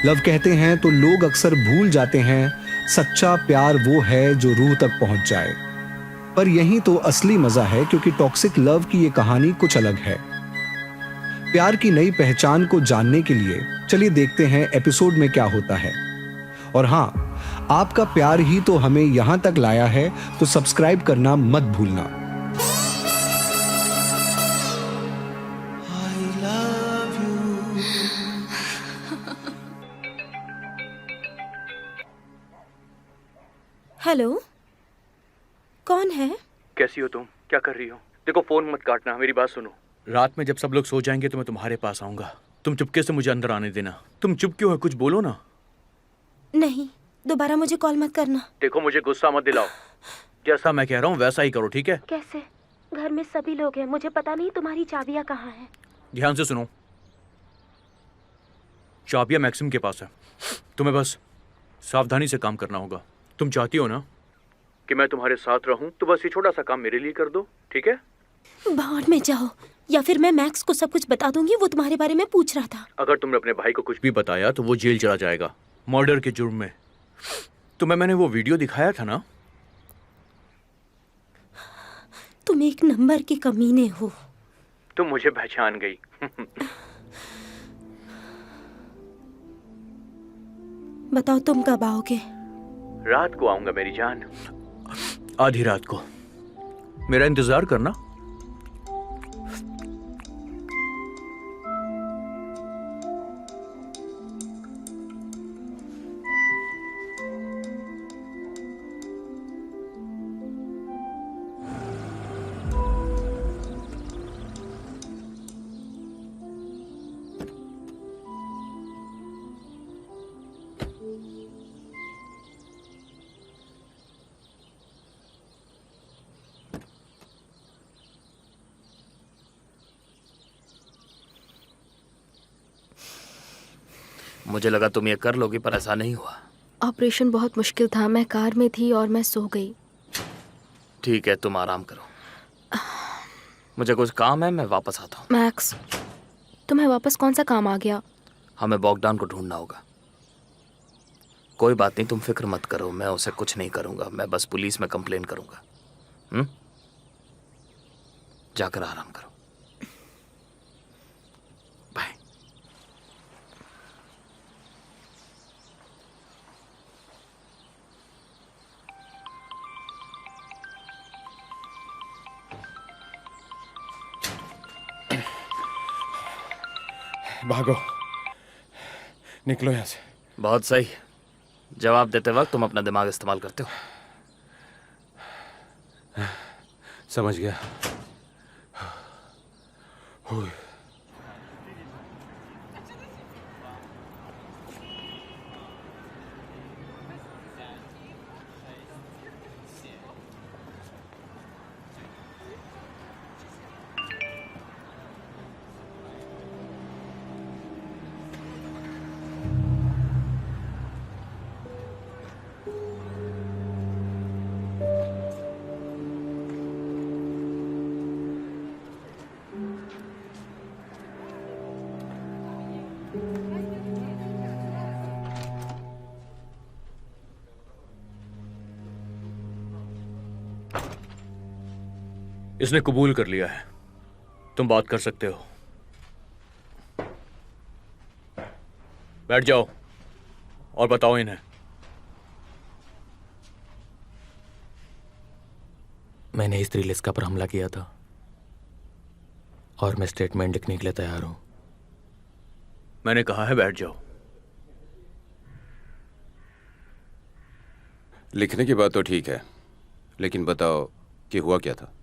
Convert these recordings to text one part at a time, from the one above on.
Love कहते हैं तो लोग अक्सर भूल जाते हैं सच्चा प्यार वो है जो रूह तक पहुंच जाए। पर यही तो असली मजा है, क्योंकि टॉक्सिक लव की ये कहानी कुछ अलग है। प्यार की नई पहचान को जानने के लिए चलिए देखते हैं एपिसोड में क्या होता है। और हाँ, आपका प्यार ही तो हमें यहां तक लाया है, तो सब्सक्राइब करना मत भूलना। हेलो, कौन है? कैसी हो तुम? क्या कर रही हो? देखो, फोन मत काटना, मेरी बात सुनो। रात में जब सब लोग सो जाएंगे तो मैं तुम्हारे पास आऊंगा। तुम चुपके से मुझे अंदर आने देना। तुम चुप क्यों हो? कुछ बोलो ना। नहीं, दोबारा मुझे कॉल मत करना। देखो, मुझे गुस्सा मत दिलाओ। जैसा मैं कह रहा हूँ वैसा ही करो, ठीक है? कैसे? घर में सभी लोग हैं, मुझे पता नहीं तुम्हारी चाबियां कहाँ हैं। ध्यान से सुनो, चाबियां मैक्सिम के पास है। तुम्हें बस सावधानी से काम करना होगा। तुम चाहती हो ना कि मैं तुम्हारे साथ रहूं, तो बस ये छोटा सा काम मेरे लिए कर दो, ठीक है? बाहर में जाओ, या फिर मैं मैक्स को सब कुछ बता दूंगी। वो तुम्हारे बारे में पूछ रहा था। अगर तुमने अपने भाई को कुछ भी बताया तो वो जेल चला जाएगा, मर्डर के जुर्म में। तुम्हें मैंने वो वीडियो दिखाया था ना? तुम एक नंबर के कमीने हो। तुम मुझे पहचान गई। बताओ, तुम कब आओगे? रात को आऊंगा मेरी जान, आधी रात को। मेरा इंतजार करना। मुझे लगा तुम ये कर लोगी, पर ऐसा नहीं हुआ। ऑपरेशन बहुत मुश्किल था। मैं कार में थी और मैं सो गई। ठीक है, तुम आराम करो। मुझे कुछ काम है, मैं वापस आता हूँ। मैक्स, तुम्हें वापस कौन सा काम आ गया? हमें बॉगडान को ढूंढना होगा। कोई बात नहीं, तुम फिक्र मत करो, मैं उसे कुछ नहीं करूंगा। मैं बस पुलिस में कंप्लेन करूंगा। जाकर आराम करो। बाय। भागो, निकलो यहाँ से। बहुत सही। जवाब देते वक्त तुम अपना दिमाग इस्तेमाल करते हो। समझ गया। इसने कबूल कर लिया है, तुम बात कर सकते हो। बैठ जाओ और बताओ इन्हें। मैंने स्त्री लिस्का पर हमला किया था और मैं स्टेटमेंट लिखने के लिए तैयार हूं। मैंने कहा है बैठ जाओ। लिखने की बात तो ठीक है, लेकिन बताओ कि हुआ क्या था।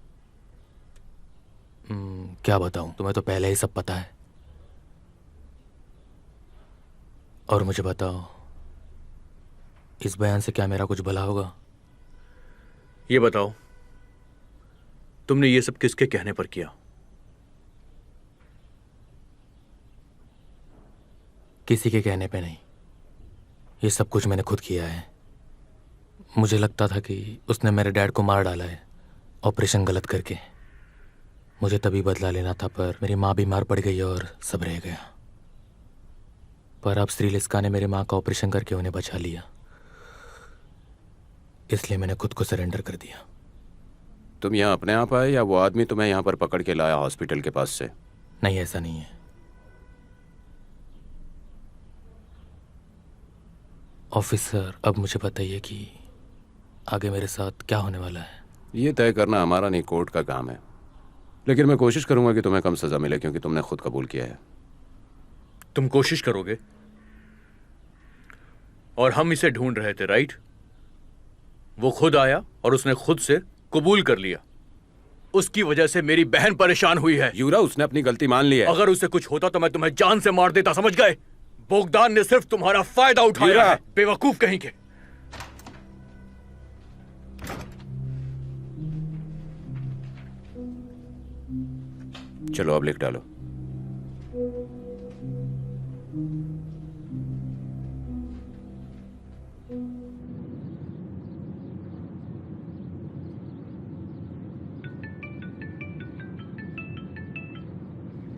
क्या बताऊं? तुम्हें तो पहले ही सब पता है। और मुझे बताओ, इस बयान से क्या मेरा कुछ भला होगा? ये बताओ, तुमने ये सब किसके कहने पर किया? किसी के कहने पे नहीं, ये सब कुछ मैंने खुद किया है। मुझे लगता था कि उसने मेरे डैड को मार डाला है, ऑपरेशन गलत करके। मुझे तभी बदला लेना था, पर मेरी माँ बीमार पड़ गई और सब रह गया। पर अब श्रीलिस्का ने मेरी माँ का ऑपरेशन करके उन्हें बचा लिया, इसलिए मैंने खुद को सरेंडर कर दिया। तुम यहाँ अपने आप आए या वो आदमी तुम्हें यहाँ पर पकड़ के लाया हॉस्पिटल के पास से? नहीं, ऐसा नहीं है। ऑफिसर, अब मुझे बताइए कि आगे मेरे साथ क्या होने वाला है। ये तय करना हमारा नहीं, कोर्ट का काम है। लेकिन मैं कोशिश करूंगा कि तुम्हें कम सजा मिले, क्योंकि तुमने खुद कबूल किया है। तुम कोशिश करोगे? और हम इसे ढूंढ रहे थे, राइट? वो खुद आया और उसने खुद से कबूल कर लिया। उसकी वजह से मेरी बहन परेशान हुई है। यूरा, उसने अपनी गलती मान ली है। अगर उसे कुछ होता तो मैं तुम्हें जान से मार देता, समझ गए? बोगदान ने सिर्फ तुम्हारा फायदा उठाया है, बेवकूफ कहीं के। चलो अब लिख डालो।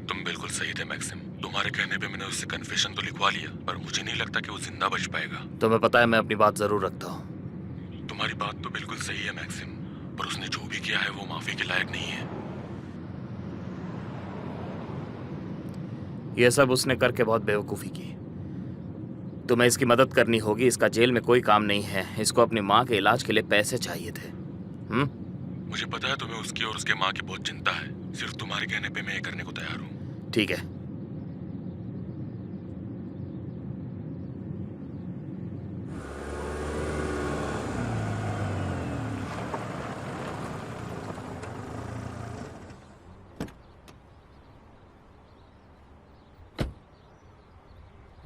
तुम बिल्कुल सही थे मैक्सिम। तुम्हारे कहने पे मैंने उससे कन्फेशन तो लिखवा लिया, पर मुझे नहीं लगता कि वो जिंदा बच पाएगा। तुम्हें पता है मैं अपनी बात जरूर रखता हूँ। तुम्हारी बात तो बिल्कुल सही है मैक्सिम, पर उसने जो भी किया है वो माफी के लायक नहीं है। यह सब उसने करके बहुत बेवकूफ़ी की। तुम्हें इसकी मदद करनी होगी। इसका जेल में कोई काम नहीं है। इसको अपनी माँ के इलाज के लिए पैसे चाहिए थे। मुझे पता है तुम्हें उसकी और उसके माँ की बहुत चिंता है। सिर्फ तुम्हारे कहने पे मैं ये करने को तैयार हूँ। ठीक है।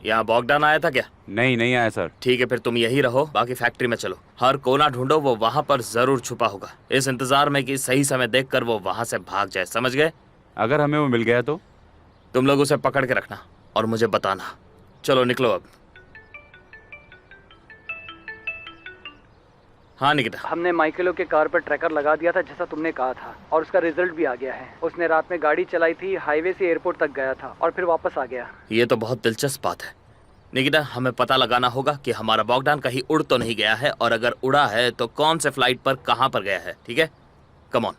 यहाँ बॉगडान आया था क्या? नहीं आया सर। ठीक है, फिर तुम यही रहो, बाकी फैक्ट्री में चलो। हर कोना ढूंढो, वो वहां पर जरूर छुपा होगा। इस इंतजार में कि सही समय देखकर वो वहां से भाग जाए, समझ गए? अगर हमें वो मिल गया तो? तुम लोग उसे पकड़ के रखना और मुझे बताना। चलो निकलो अब। हाँ निकिता। हमने माइकेलो के कार पर ट्रैकर लगा दिया था जैसा तुमने कहा था, और उसका रिजल्ट भी आ गया है। उसने रात में गाड़ी चलाई थी, हाईवे से एयरपोर्ट तक गया था और फिर वापस आ गया। ये तो बहुत दिलचस्प बात है निकिता। हमें पता लगाना होगा कि हमारा बॉगडान कहीं उड़ तो नहीं गया है, और अगर उड़ा है तो कौन से फ्लाइट पर कहां पर गया है। ठीक है, कम ऑन।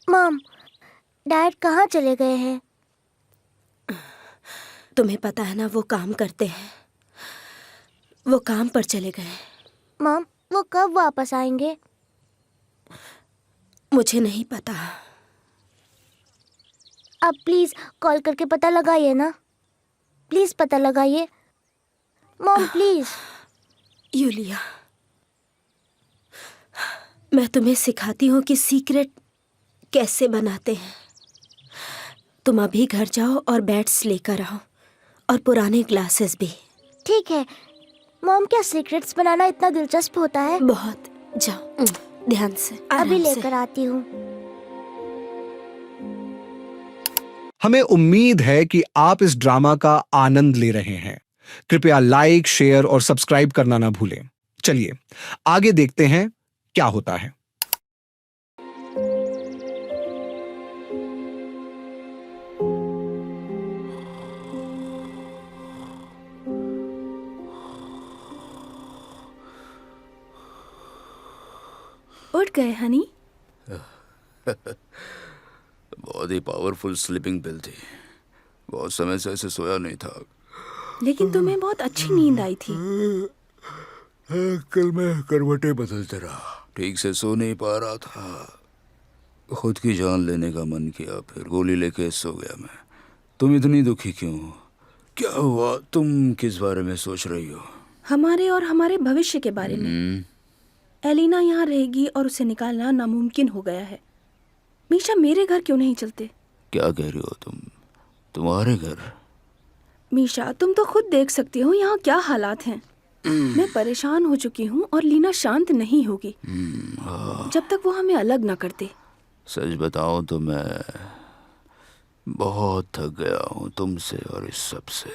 मॉम, डैड कहाँ चले गए हैं? तुम्हें पता है ना, वो काम करते हैं। वो काम पर चले गए। मॉम, वो कब वापस आएंगे? मुझे नहीं पता। आप प्लीज कॉल करके पता लगाइए ना। प्लीज पता लगाइए मॉम, प्लीज। यूलिया, मैं तुम्हें सिखाती हूँ कि सीक्रेट कैसे बनाते हैं। तुम अभी घर जाओ और बैट्स लेकर आओ, और पुराने ग्लासेस भी। ठीक है मॉम, क्या सीक्रेट्स बनाना इतना दिलचस्प होता है? बहुत। जाओ, ध्यान से, अभी आराम से। लेकर आती हूँ। हमें उम्मीद है कि आप इस ड्रामा का आनंद ले रहे हैं। कृपया लाइक, शेयर और सब्सक्राइब करना ना भूलें। चलिए आगे देखते हैं क्या होता है। उठ गए हनी? बहुत ही पावरफुल स्लीपिंग पिल थी। बहुत समय से ऐसे सोया नहीं था। लेकिन तुम्हें बहुत अच्छी नींद आई थी। कल मैं करवटें बदलते रहा, ठीक से सो नहीं पा रहा था। खुद की जान लेने का मन किया, फिर गोली लेके सो गया मैं। तुम इतनी दुखी क्यों? क्या हुआ? तुम किस बारे में सोच रही हो? हमारे और हमारे भविष्य के बारे में। एलिना यहाँ रहेगी और उसे निकालना नामुमकिन हो गया है। मीशा मेरे घर क्यों नहीं चलते? क्या कह रही हो तुम? तुम्हारे घर? मीशा, तुम तो खुद देख सकती हो यहाँ क्या हालात हैं। मैं परेशान हो चुकी हूँ और लीना शांत नहीं होगी जब तक वो हमें अलग ना करते। सच बताऊं तो मैं बहुत थक गया हूँ तुमसे और इस सब से।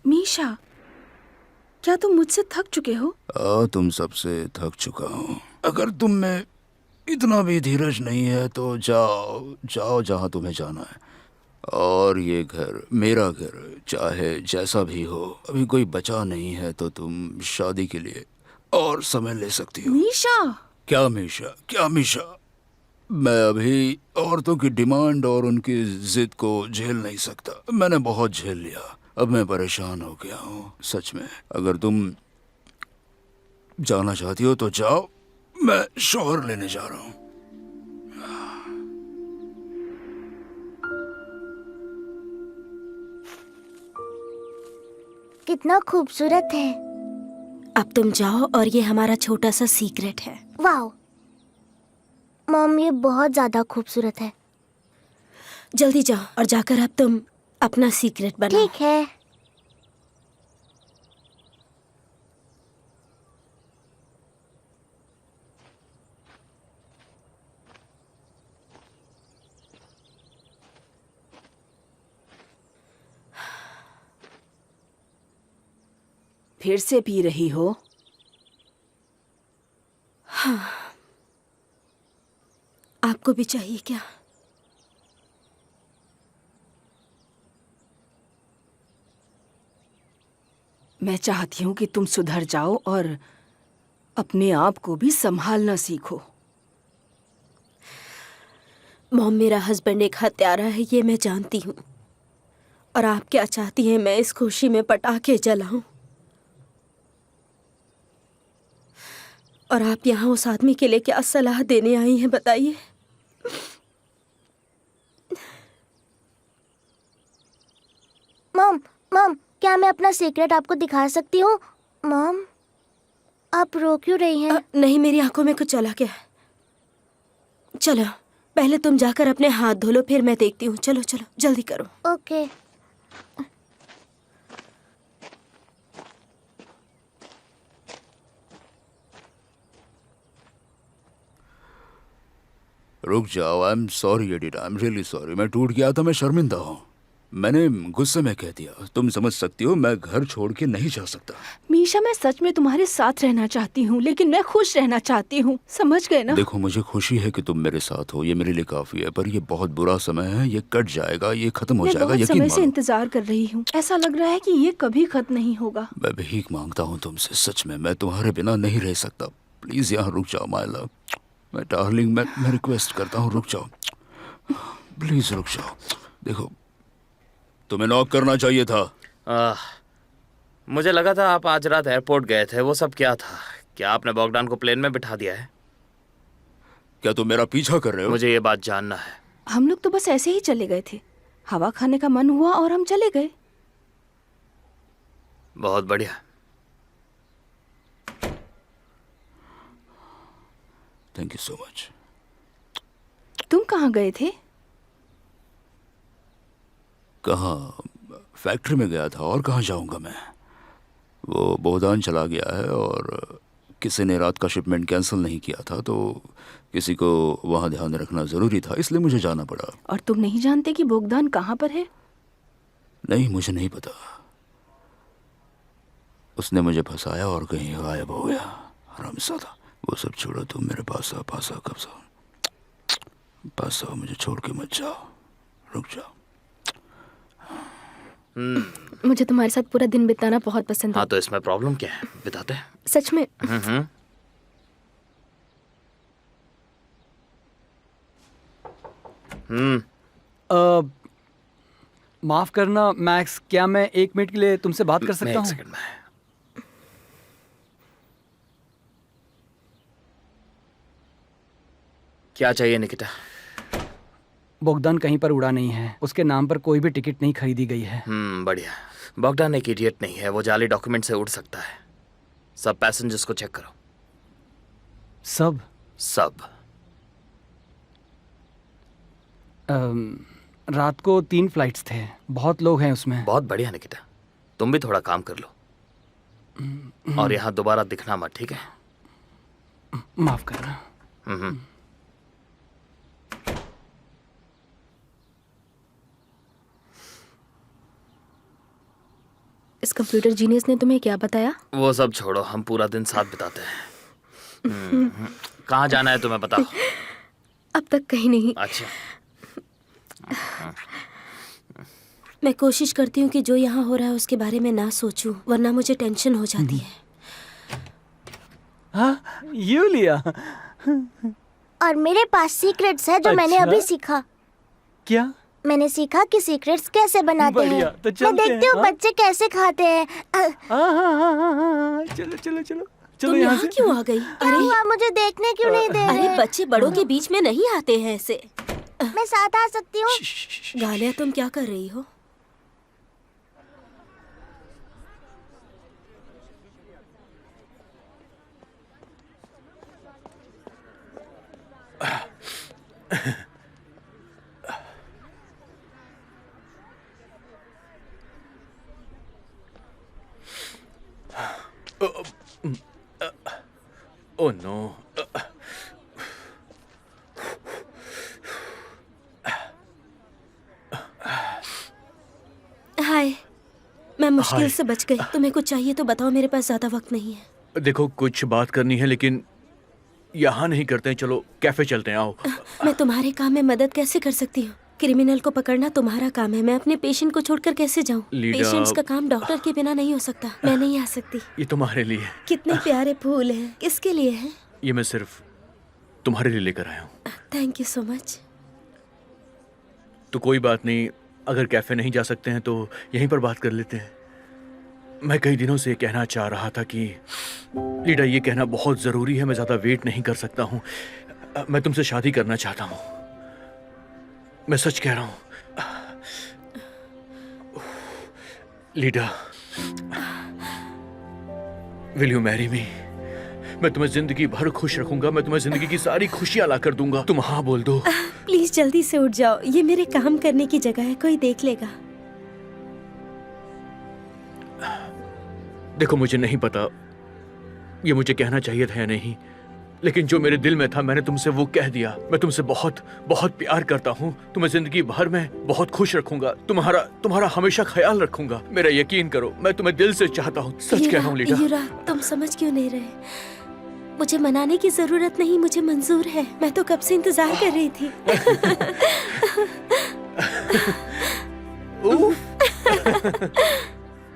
मीशा, क्या तुम मुझसे थक चुके हो? तुम सबसे थक चुका हूँ। अगर तुम में इतना भी धीरज नहीं है तो जाओ जाओ जहाँ तुम्हें जाना है। और ये घर मेरा घर, चाहे जैसा भी हो। अभी कोई बचा नहीं है तो तुम शादी के लिए और समय ले सकती हो। मीशा, क्या मीशा, क्या मीशा? मैं अभी औरतों की डिमांड और उनकी जिद को झेल नहीं सकता। मैंने बहुत झेल लिया, अब मैं परेशान हो गया हूँ सच में। अगर तुम जाना चाहती हो तो जाओ, मैं शौहर लेने जा रहा हूँ। कितना खूबसूरत है। अब तुम जाओ और ये हमारा छोटा सा सीक्रेट है। वाओ मॉम, ये बहुत ज्यादा खूबसूरत है। जल्दी जाओ और जाकर अब तुम अपना सीक्रेट बनाओ। ठीक है। फिर से पी रही हो? आपको भी चाहिए क्या? मैं चाहती हूँ कि तुम सुधर जाओ और अपने आप को भी संभालना सीखो। मॉम, मेरा हस्बैंड एक हत्यारा है, ये मैं जानती हूँ। और आप क्या चाहती हैं मैं इस खुशी में पटाखे जलाऊं? और आप यहाँ उस आदमी के लिए क्या सलाह देने आई हैं बताइए? मॉम, मॉम, क्या मैं अपना सीक्रेट आपको दिखा सकती हूँ? मॉम, आप रो क्यों रही हैं? नहीं, मेरी आंखों में कुछ चला गया। चलो, पहले तुम जाकर अपने हाथ धो लो, फिर मैं देखती हूँ। चलो चलो, जल्दी करो। ओके। रुक जाओ, I am sorry edit, I am really sorry. मैं टूट गया था, मैं शर्मिंदा हूँ। मैंने गुस्से में कह दिया। तुम समझ सकती हो, मैं घर छोड़ के नहीं जा सकता। मीशा, मैं सच में तुम्हारे साथ रहना चाहती हूँ, लेकिन मैं खुश रहना चाहती हूँ, समझ गए ना? देखो, मुझे खुशी है कि तुम मेरे साथ हो, ये मेरे लिए काफी है। पर ये बहुत बुरा समय है, ये कट जाएगा, ये खत्म हो मैं जाएगा, बहुत यकीन समय से मानो। इंतजार कर रही हूँ। ऐसा लग रहा है कि ये कभी खत्म नहीं होगा। मैं भीख मांगता हूँ तुमसे, सच में। मैं तुम्हारे बिना नहीं रह सकता। प्लीज यहाँ रुक जाओ माय लव। मैं डार्लिंग, मैं रिक्वेस्ट करता हूँ, रुक जाओ प्लीज, रुक जाओ। देखो, तुम्हें नॉक करना चाहिए था। मुझे लगा था आप आज रात एयरपोर्ट गए थे। वो सब क्या था? क्या आपने बॉगडान को प्लेन में बिठा दिया है? क्या तुम मेरा पीछा कर रहे हो? मुझे ये बात जानना है। हम लोग तो बस ऐसे ही चले गए थे। हवा खाने का मन हुआ और हम चले गए। बहुत बढ़िया। Thank you so much. तुम कहाँ गए थे? कहाँ? फैक्ट्री में गया था, और कहाँ जाऊंगा मैं। वो बोगदान चला गया है और किसी ने रात का शिपमेंट कैंसिल नहीं किया था, तो किसी को वहाँ ध्यान रखना ज़रूरी था, इसलिए मुझे जाना पड़ा। और तुम नहीं जानते कि बोगदान कहाँ पर है? नहीं, मुझे नहीं पता। उसने मुझे फंसाया और कहीं गायब हो गया, हरामजादा। वो सब छोड़ो, तुम मेरे पास आओ, पास आओ, कब आओ, पास आओ, मुझे छोड़ के मत जाओ, रुक जाओ। मुझे तुम्हारे साथ पूरा दिन बिताना बहुत पसंद है। हाँ, तो इसमें प्रॉब्लम क्या है? बिताते हैं। सच में। माफ करना मैक्स, क्या मैं 1 मिनट के लिए तुमसे बात कर सकता एक हूँ? सेकंड में। क्या चाहिए निकिता? बोगदान कहीं पर उड़ा नहीं है। उसके नाम पर कोई भी टिकट नहीं खरीदी गई है। बढ़िया। बॉगडान एक इडियट नहीं है, वो जाली डॉक्यूमेंट से उड़ सकता है। सब पैसेंजर्स को चेक करो। सब? सब। रात को 3 फ्लाइट्स थे, बहुत लोग हैं उसमें। बहुत बढ़िया निकिता, तुम भी थोड़ा काम कर लो। और यहाँ दोबारा दिखना मत, ठीक है? माफ करना। इस कंप्यूटर जीनियस ने तुम्हें क्या बताया? वो सब छोड़ो, हम पूरा दिन साथ बिताते हैं। कहाँ जाना है तुम्हें बताओ। अब तक कहीं नहीं। अच्छा, मैं कोशिश करती हूँ कि जो यहाँ हो रहा है उसके बारे में ना सोचूं, वरना मुझे टेंशन हो जाती है। हाँ यूलिया, और मेरे पास सीक्रेट्स है जो मैंने अच्छा? अभी सीखा। क्या? मैंने सीखा कि सीक्रेट्स कैसे बनाते हैं। बढ़िया, तो मैं चलते देखती हैं, हूँ हाँ? बच्चे कैसे खाते हैं। हाँ, चलो चलो चलो चलो तुम यहाँ यहाँ से। क्यों आ गई? क्या अरे हुआ, मुझे देखने क्यों नहीं दे अरे रहे? बच्चे बड़ों के बीच में नहीं आते हैं ऐसे। मैं साथ आ सकती हूँ? गालिया, तुम क्या कर रही हो? Oh no. हाय, मैं मुश्किल हाय। से बच गई। तुम्हें कुछ चाहिए तो बताओ, मेरे पास ज्यादा वक्त नहीं है। देखो, कुछ बात करनी है लेकिन यहाँ नहीं करते हैं। चलो कैफे चलते हैं, आओ। मैं तुम्हारे काम में मदद कैसे कर सकती हूँ? क्रिमिनल को पकड़ना तुम्हारा काम है। मैं अपने पेशेंट को छोड़कर कैसे जाऊँ? लीडा- पेशेंट्स का काम डॉक्टर के बिना नहीं हो सकता। मैं नहीं आ सकती। ये तुम्हारे लिए। कितने प्यारे फूल हैं। किसके लिए हैं? ये मैं सिर्फ तुम्हारे लिए लेकर आया हूँ। Thank you so much. तो कोई बात नहीं, अगर कैफे नहीं जा सकते हैं तो यहीं पर बात कर लेते हैं। मैं कई दिनों से कहना चाह रहा था कि लीडा, ये कहना बहुत जरूरी है, मैं ज्यादा वेट नहीं कर सकता हूँ। मैं तुमसे शादी करना चाहता हूँ। मैं सच कह रहा हूँ Leda. Will you marry me? मैं तुम्हें जिंदगी भर खुश रखूंगा। मैं तुम्हें जिंदगी की सारी खुशियां ला कर दूंगा। तुम हाँ बोल दो। प्लीज जल्दी से उठ जाओ। ये मेरे काम करने की जगह है, कोई देख लेगा। देखो, मुझे नहीं पता ये मुझे कहना चाहिए था या नहीं, लेकिन जो मेरे दिल में था मैंने तुमसे वो कह दिया। मैं तुमसे बहुत बहुत प्यार करता हूँ। तुम्हें जिंदगी भर में बहुत खुश रखूंगा। तुम्हारा हमेशा ख्याल रखूंगा। मेरा यकीन करो, मैं तुम्हें दिल से चाहता हूँ। सच कह रहा हूँ लीडा। यूरा, तुम समझ क्यों नहीं रहे? मुझे मनाने की जरूरत नहीं, मुझे मंजूर है। मैं तो कब से इंतजार कर रही थी।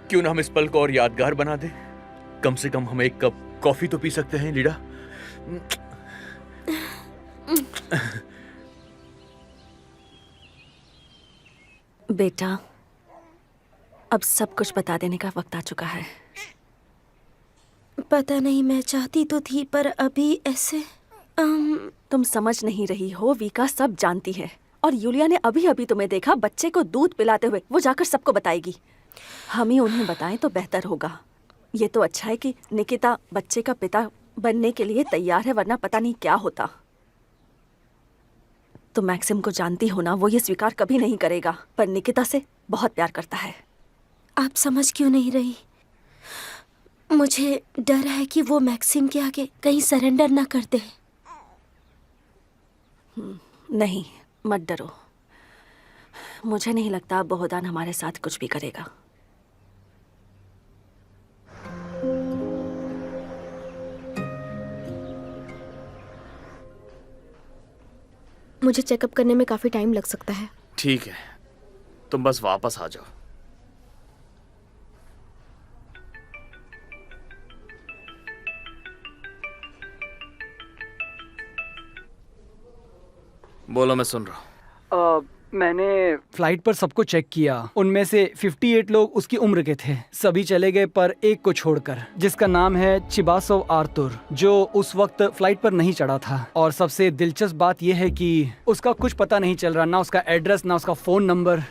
क्यों ना हम इस पल को और यादगार बना दें? कम से कम हम एक कप कॉफी तो पी सकते हैं लीडा। बेटा, अब सब कुछ बता देने का वक्त आ चुका है। पता नहीं, मैं चाहती तो थी पर अभी ऐसे तुम समझ नहीं रही हो। वीका सब जानती है और यूलिया ने अभी अभी तुम्हें देखा बच्चे को दूध पिलाते हुए। वो जाकर सबको बताएगी। हम ही उन्हें बताएं तो बेहतर होगा। ये तो अच्छा है कि निकिता बच्चे का पिता बनने के लिए तैयार है, वरना पता नहीं क्या होता। तुम मैक्सिम को जानती हो ना, वो ये स्वीकार कभी नहीं करेगा, पर निकिता से बहुत प्यार करता है। आप समझ क्यों नहीं रही? मुझे डर है कि वो मैक्सिम के आगे कहीं सरेंडर ना कर दे। नहीं, मत डरो। मुझे नहीं लगता बोहदान हमारे साथ कुछ भी करेगा। मुझे चेकअप करने में काफी टाइम लग सकता है। ठीक है, तुम बस वापस आ जाओ। बोलो, मैं सुन रहा हूँ। मैंने फ्लाइट पर सबको चेक किया। उनमें से 58 लोग उसकी उम्र के थे। सभी चले गए पर एक को छोड़कर, जिसका नाम है चिबासोव आर्थुर, जो उस वक्त फ्लाइट पर नहीं चढ़ा था। और सबसे दिलचस्प बात यह है कि उसका कुछ पता नहीं चल रहा, ना उसका एड्रेस, ना उसका फोन नंबर।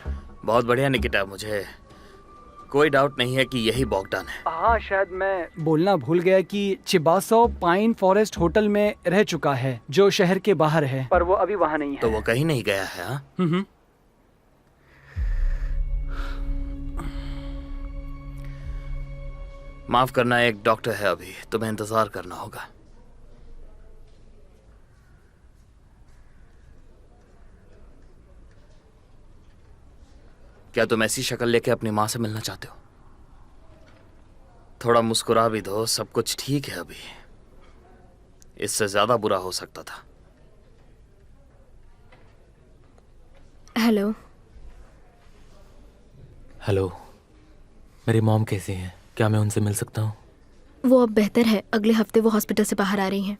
बहुत बढ़िया निकिता, मुझे कोई डाउट नहीं है कि यही बॉगडान है। हाँ, शायद मैं बोलना भूल गया कि चिबासोव पाइन फॉरेस्ट होटल में रह चुका है, जो शहर के बाहर है, पर वो अभी वहाँ नहीं है। तो वो कहीं नहीं गया है? हाँ, माफ करना, एक डॉक्टर है, अभी तुम्हें इंतजार करना होगा। क्या तुम ऐसी शक्ल लेके अपनी माँ से मिलना चाहते हो? थोड़ा मुस्कुरा भी दो, सब कुछ ठीक है अभी। इससे ज्यादा बुरा हो सकता था। हेलो। हेलो, मेरी मॉम कैसी हैं? क्या मैं उनसे मिल सकता हूँ? वो अब बेहतर है। अगले हफ्ते वो हॉस्पिटल से बाहर आ रही हैं।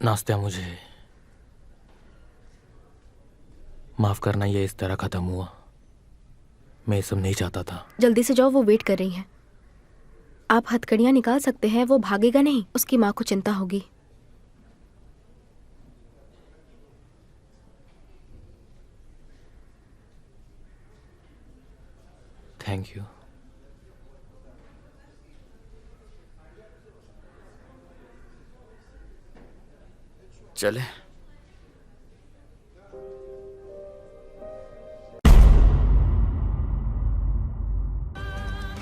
नास्ता, मुझे माफ करना, ये इस तरह खत्म हुआ। मैं ये सब नहीं चाहता था। जल्दी से जाओ, वो वेट कर रही हैं। आप हथकड़ियाँ निकाल सकते हैं, वो भागेगा नहीं। उसकी माँ को चिंता होगी। Thank you. चले।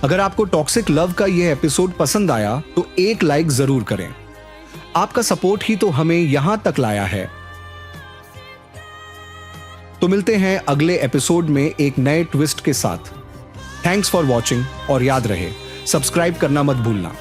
अगर आपको टॉक्सिक लव का यह एपिसोड पसंद आया तो एक लाइक जरूर करें। आपका सपोर्ट ही तो हमें यहां तक लाया है। तो मिलते हैं अगले एपिसोड में एक नए ट्विस्ट के साथ। थैंक्स फॉर वॉचिंग और याद रहे सब्सक्राइब करना मत भूलना।